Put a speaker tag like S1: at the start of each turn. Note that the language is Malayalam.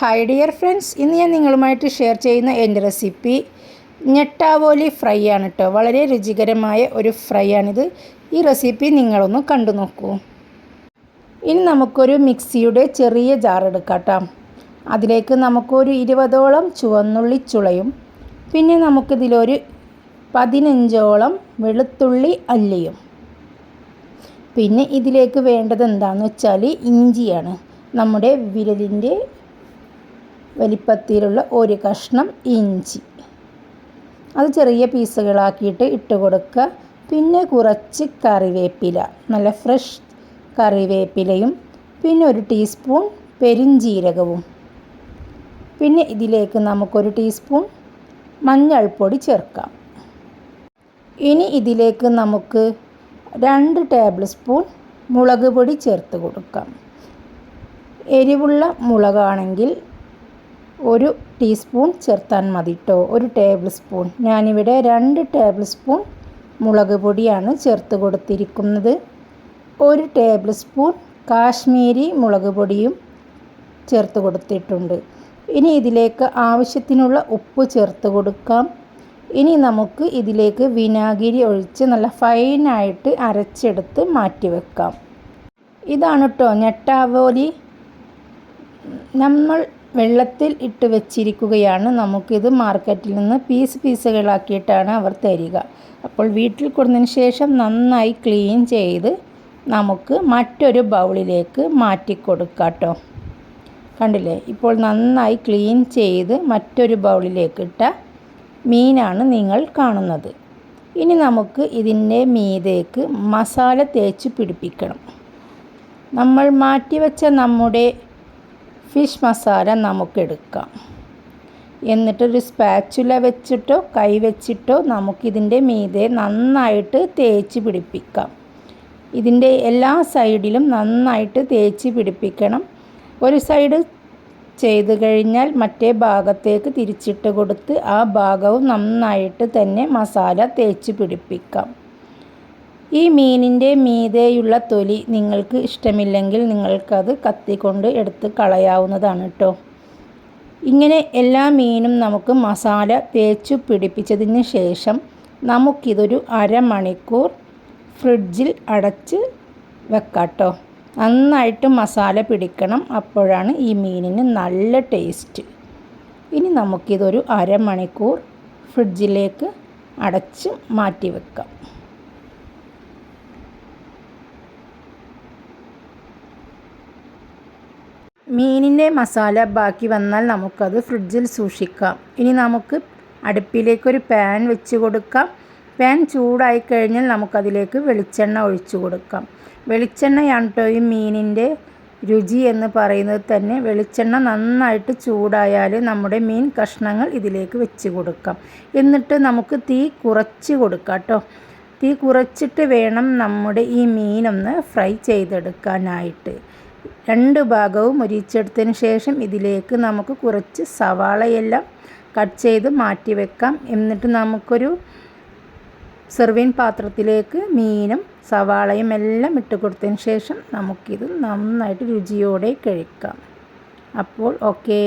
S1: ഹായ് ഡിയർ ഫ്രണ്ട്സ്, ഇന്ന് ഞാൻ നിങ്ങളുമായിട്ട് ഷെയർ ചെയ്യുന്ന എൻ്റെ റെസിപ്പി ഞെട്ടാവോലി ഫ്രൈ ആണ് കേട്ടോ. വളരെ രുചികരമായ ഒരു ഫ്രൈ ആണിത്. ഈ റെസിപ്പി നിങ്ങളൊന്ന് കണ്ടു നോക്കൂ. ഇനി നമുക്കൊരു മിക്സിയുടെ ചെറിയ ജാർ എടുക്കാം കേട്ടോ. അതിലേക്ക് നമുക്കൊരു 20ഓളം ചുവന്നുള്ളി ചുളയും പിന്നെ നമുക്കിതിലൊരു 15ഓളം വെളുത്തുള്ളി അല്ലിയും പിന്നെ ഇതിലേക്ക് വേണ്ടത് എന്താണെന്ന് വെച്ചാൽ ഇഞ്ചിയാണ്. നമ്മുടെ വിരലിൻ്റെ വലിപ്പത്തിലുള്ള ഒരു കഷ്ണം ഇഞ്ചി, അത് ചെറിയ പീസുകളാക്കിയിട്ട് ഇട്ട് കൊടുക്കുക. പിന്നെ കുറച്ച് കറിവേപ്പില, നല്ല ഫ്രഷ് കറിവേപ്പിലയും പിന്നെ ഒരു ടീസ്പൂൺ പെരിഞ്ജീരകവും പിന്നെ ഇതിലേക്ക് നമുക്കൊരു ടീസ്പൂൺ മഞ്ഞൾപ്പൊടി ചേർക്കാം. ഇനി ഇതിലേക്ക് നമുക്ക് 2 ടേബിൾ സ്പൂൺ മുളക് പൊടി ചേർത്ത് കൊടുക്കാം. എരിവുള്ള മുളകാണെങ്കിൽ 1 ടീസ്പൂൺ ചേർത്താൽ മതി കേട്ടോ. 1 ടേബിൾ സ്പൂൺ, ഞാനിവിടെ 2 ടേബിൾ സ്പൂൺ മുളക് പൊടിയാണ് ചേർത്ത് കൊടുത്തിരിക്കുന്നത്. 1 ടേബിൾ സ്പൂൺ കാശ്മീരി മുളക് പൊടിയും ചേർത്ത് കൊടുത്തിട്ടുണ്ട്. ഇനി ഇതിലേക്ക് ആവശ്യത്തിനുള്ള ഉപ്പ് ചേർത്ത് കൊടുക്കാം. ഇനി നമുക്ക് ഇതിലേക്ക് വിനാഗിരി ഒഴിച്ച് നല്ല ഫൈനായിട്ട് അരച്ചെടുത്ത് മാറ്റി വെക്കാം. ഇതാണ് കേട്ടോ ഞെട്ടാവോലി. നമ്മൾ വെള്ളത്തിൽ ഇട്ട് വെച്ചിരിക്കുകയാണ്. നമുക്കിത് മാർക്കറ്റിൽ നിന്ന് പീസുകളാക്കിയിട്ടാണ് അവർ തരിക. അപ്പോൾ വീട്ടിൽ കൊടുത്തതിന് ശേഷം നന്നായി ക്ലീൻ ചെയ്ത് നമുക്ക് മറ്റൊരു ബൗളിലേക്ക് മാറ്റി കൊടുക്കാം കേട്ടോ. കണ്ടില്ലേ, ഇപ്പോൾ നന്നായി ക്ലീൻ ചെയ്ത് മറ്റൊരു ബൗളിലേക്ക് ഇട്ട മീനാണ് നിങ്ങൾ കാണുന്നത്. ഇനി നമുക്ക് ഇതിൻ്റെ മീതേക്ക് മസാല തേച്ച് പിടിപ്പിക്കണം. നമ്മൾ മാറ്റിവെച്ച നമ്മുടെ ഫിഷ് മസാല നമുക്കെടുക്കാം. എന്നിട്ടൊരു സ്പാച്ചുല വെച്ചിട്ടോ കൈ വെച്ചിട്ടോ നമുക്കിതിൻ്റെ മീതെ നന്നായിട്ട് തേച്ച് പിടിപ്പിക്കാം. ഇതിൻ്റെ എല്ലാ സൈഡിലും നന്നായിട്ട് തേച്ച് പിടിപ്പിക്കണം. ഒരു സൈഡ് ചെയ്ത് കഴിഞ്ഞാൽ മറ്റേ ഭാഗത്തേക്ക് തിരിച്ചിട്ട് കൊടുത്ത് ആ ഭാഗവും നന്നായിട്ട് തന്നെ മസാല തേച്ച് പിടിപ്പിക്കാം. ഈ മീനിൻ്റെ മീതെയുള്ള തൊലി നിങ്ങൾക്ക് ഇഷ്ടമില്ലെങ്കിൽ നിങ്ങൾക്കത് കത്തിക്കൊണ്ട് എടുത്ത് കളയാവുന്നതാണ് കേട്ടോ. ഇങ്ങനെ എല്ലാ മീനും നമുക്ക് മസാല തേച്ചു പിടിപ്പിച്ചതിന് ശേഷം നമുക്കിതൊരു അരമണിക്കൂർ ഫ്രിഡ്ജിൽ അടച്ച് വെക്കാം കേട്ടോ. നന്നായിട്ട് മസാല പിടിക്കണം, അപ്പോഴാണ് ഈ മീനിന് നല്ല ടേസ്റ്റ്. ഇനി നമുക്കിതൊരു അരമണിക്കൂർ ഫ്രിഡ്ജിലേക്ക് അടച്ച് മാറ്റി വെക്കാം. മീനിൻ്റെ മസാല ബാക്കി വന്നാൽ നമുക്കത് ഫ്രിഡ്ജിൽ സൂക്ഷിക്കാം. ഇനി നമുക്ക് അടുപ്പിലേക്കൊരു പാൻ വെച്ച് കൊടുക്കാം. പാൻ ചൂടായി കഴിഞ്ഞാൽ നമുക്കതിലേക്ക് വെളിച്ചെണ്ണ ഒഴിച്ചു കൊടുക്കാം. വെളിച്ചെണ്ണയാണ് കേട്ടോ ഈ മീനിൻ്റെ രുചി എന്ന് പറയുന്നത് തന്നെ. വെളിച്ചെണ്ണ നന്നായിട്ട് ചൂടായാൽ നമ്മുടെ മീൻ കഷ്ണങ്ങൾ ഇതിലേക്ക് വെച്ച് കൊടുക്കാം. എന്നിട്ട് നമുക്ക് തീ കുറച്ച് കൊടുക്കാം കേട്ടോ. തീ കുറച്ചിട്ട് വേണം നമ്മുടെ ഈ മീനൊന്ന് ഫ്രൈ ചെയ്തെടുക്കാനായിട്ട്. 2 ഭാഗവും മൊരിച്ചെടുത്തതിന് ശേഷം ഇതിലേക്ക് നമുക്ക് കുറച്ച് സവാളയെല്ലാം കട്ട് ചെയ്ത് മാറ്റി വെക്കാം. എന്നിട്ട് നമുക്കൊരു സെർവിങ് പാത്രത്തിലേക്ക് മീനും സവാളയും എല്ലാം ഇട്ട് കൊടുത്തതിന് ശേഷം നമുക്കിത് നന്നായിട്ട് രുചിയോടെ കഴിക്കാം. അപ്പോൾ ഓക്കെ.